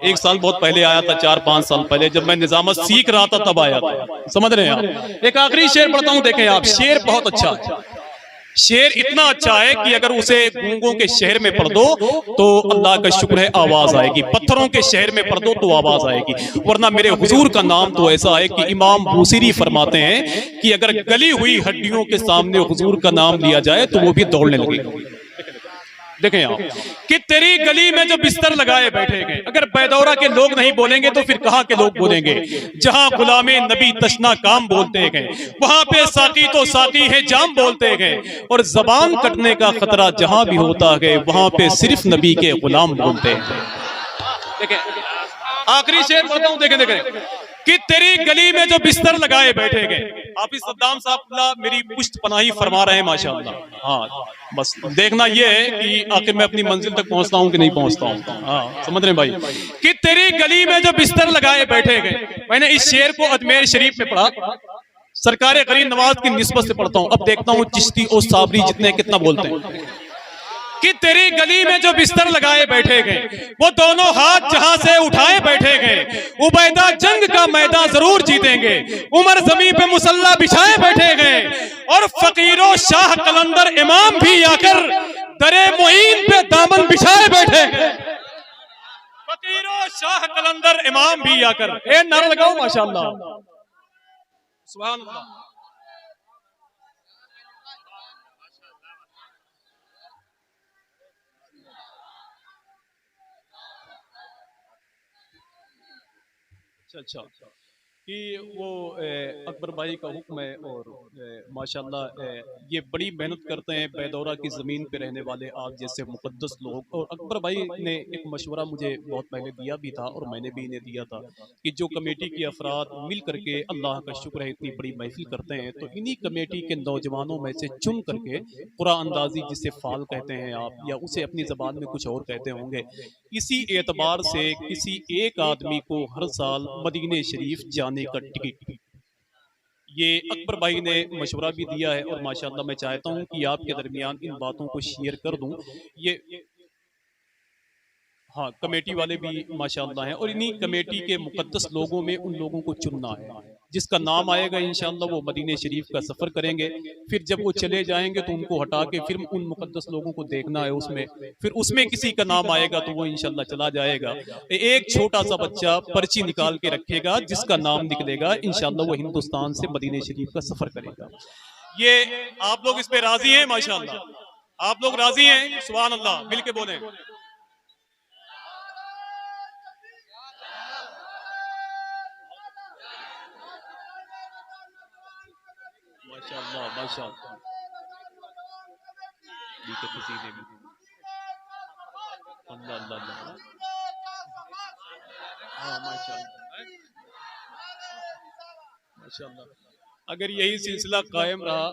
एक साल बहुत पहले आया था, 4-5 साल पहले जब मैं निजामत सीख रहा था तब आया था। समझ रहे हैं आप। एक आखिरी शेर पढ़ता हूं, देखें आप, शेर बहुत अच्छा है। शेर इतना अच्छा है कि अगर उसे गूंगों के शहर में पढ़ दो तो अल्लाह का शुक्र है आवाज आएगी, पत्थरों के शहर में पढ़ दो तो आवाज आएगी। वरना मेरे हुजूर का नाम तो ऐसा है कि इमाम बूसीरी फरमाते हैं कि अगर गली हुई हड्डियों के सामने हुजूर का नाम लिया जाए तो वो भी दौड़ने लगेगी। देखें आप कि तेरी गली में जो बिस्तर लगाए बैठे गए, अगर बैदौरा के लोग नहीं बोलेंगे तो फिर कहां के लोग बोलेंगे। जहां गुलामे नबी तशना काम बोलते गए, वहां पे साकी तो साकी है जाम बोलते गए, और जबान कटने का खतरा जहां भी होता है वहां पे सिर्फ नबी के गुलाम बोलते हैं। देखें आखिरी शेर पढ़ता हूं, देखें देखें कि तेरी गली में जो बिस्तर लगाए बैठे गए, हाफिज सद्दाम साहब मेरी पुष्ट पनाही फरमा रहे हैं माशाअल्लाह। हाँ बस देखना ये है कि आखिर मैं अपनी मंजिल तक पहुंचता हूं कि नहीं पहुंचता हूं। हाँ समझ रहे हैं भाई कि तेरी गली में जो बिस्तर लगाए बैठे गए। मैंने इस शेर को अजमेर शरीफ में पढ़ा, सरकारे गरीब नवाज की निस्बत से पढ़ता हूं। अब देखता हूं चिश्ती और साबरी जितने कितना बोलते हैं कि तेरी गली में जो बिस्तर लगाए बैठे गए, वो दोनों हाथ जहां से उठाए बैठे गए। उबैदा जंग का मैदान जरूर जीतेंगे, उमर जमीन पे मुसल्ला बिछाए बैठे गए, और फकीरों शाह कलंदर इमाम भी आकर दरे मुईन पे दामन बिछाए बैठे गए। फकीरों शाह कलंदर इमाम भी आकर, ए नारा लगाओ माशाअल्लाह, सुभान अल्लाह। अच्छा कि वो अकबर भाई का हुक्म है, और माशाल्लाह ये बड़ी मेहनत करते हैं बैदौरा की ज़मीन पे रहने वाले आप जैसे मुक़द्दस लोग। और अकबर भाई ने एक मशवरा मुझे बहुत पहले दिया भी था और मैंने भी इन्हें दिया था कि जो कमेटी के अफराद मिल करके अल्लाह का शुक्र है इतनी बड़ी महफिल करते हैं, तो इन्हीं कमेटी के नौजवानों में से चुन करके कुरान अंदाजी जिसे फ़ाल कहते हैं आप, या उसे अपनी ज़बान में कुछ और कहते होंगे, इसी एतबार से किसी एक आदमी को हर साल मदीने शरीफ जाने का टिकट, ये अकबर भाई ने मशवरा भी दिया है। और माशाल्लाह मैं चाहता हूं कि आपके दरमियान इन बातों को शेयर कर दूं। ये हाँ कमेटी वाले भी माशाल्लाह हैं, और इन्हीं कमेटी के मुकद्दस लोगों में उन लोगों को चुनना है जिसका नाम आएगा इंशाअल्लाह वो मदीने शरीफ का सफ़र करेंगे। फिर जब वो चले जाएंगे तो उनको हटा के फिर उन मुकद्दस लोगों को देखना है उसमें, फिर उसमें किसी का नाम आएगा तो वो इंशाअल्लाह चला जाएगा। एक छोटा सा बच्चा पर्ची निकाल के रखेगा, जिसका नाम निकलेगा इंशाअल्लाह वो हिंदुस्तान से मदीने शरीफ का सफ़र करेगा। ये आप लोग इस पे राजी हैं माशाअल्लाह? आप लोग राजी हैं? सुभान अल्लाह, मिल के बोले माशाअल्लाह माशाअल्लाह। अल्लाह अल्लाह अल्लाह। हाँ माशाअल्लाह माशाअल्लाह। अगर यही सिलसिला कायम रहा,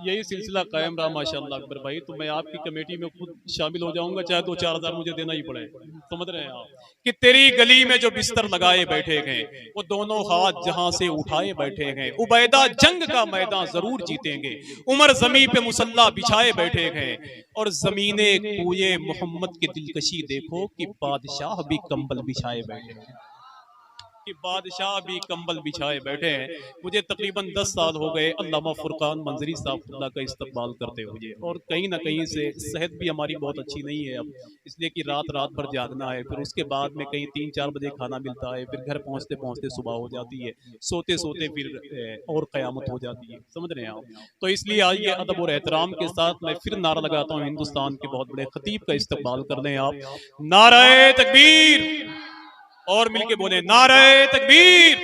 यही सिलसिला कायम रहा माशाअल्लाह अकबर भाई, तो मैं आपकी कमेटी में खुद शामिल हो जाऊंगा, चाहे 2-4 हज़ार मुझे देना ही पड़े। समझ रहे हैं आप कि तेरी गली में जो बिस्तर लगाए बैठे गए, वो दोनों हाथ जहां से उठाए बैठे गए। उबैदा जंग का मैदान जरूर जीतेंगे, उमर जमीन पे मुसल्ला बिछाए बैठे गए, और जमीने कुए मोहम्मद की दिलकशी देखो कि बादशाह भी कंबल बिछाए बैठे हैं, कि बादशाह भी कंबल बिछाए बैठे हैं। मुझे तकरीबन 10 साल हो गए अल्लामा फुरकान मंजरी साहब का इस्तकबाल करते हुए, और कहीं ना कहीं से सेहत भी हमारी बहुत अच्छी नहीं है अब, इसलिए कि रात रात भर जागना है, फिर उसके बाद में कहीं 3-4 बजे खाना मिलता है, फिर घर पहुंचते पहुंचते सुबह हो जाती है, सोते सोते फिर और क़यामत हो जाती है। समझ रहे हैं आप? तो इसलिए आइए अदब और एहतराम के साथ मैं फिर नारा लगाता हूँ, हिंदुस्तान के बहुत बड़े खतीब का इस्तकबाल कर दें आप। नारे तकबीर, और मिलके बोले नारे तकबीर,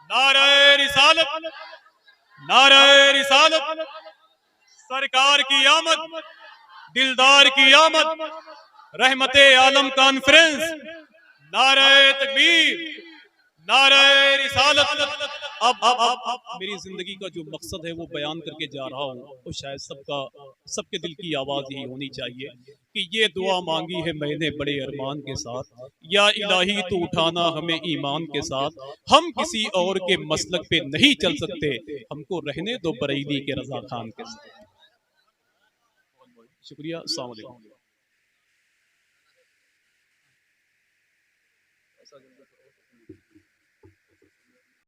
नारे रिसालत, नारे रिसालत। सरकार की आमद, दिलदार की आमद, रहमते आलम कॉन्फ्रेंस, नारे तकबीर, नारे रिसालत। अब मेरी जिंदगी का जो मकसद है वो बयान करके जा रहा हूँ, तो शायद सबके दिल की आवाज यही होनी चाहिए कि ये दुआ मांगी है मैंने बड़े अरमान के साथ, या इलाही तो उठाना हमें ईमान के साथ। हम किसी और के मसलक पे नहीं चल सकते, हमको रहने दो बरेली के रजा खान के साथ। शुक्रिया, अस्सलाम वालेकुम। ऐसा जल्दी करो।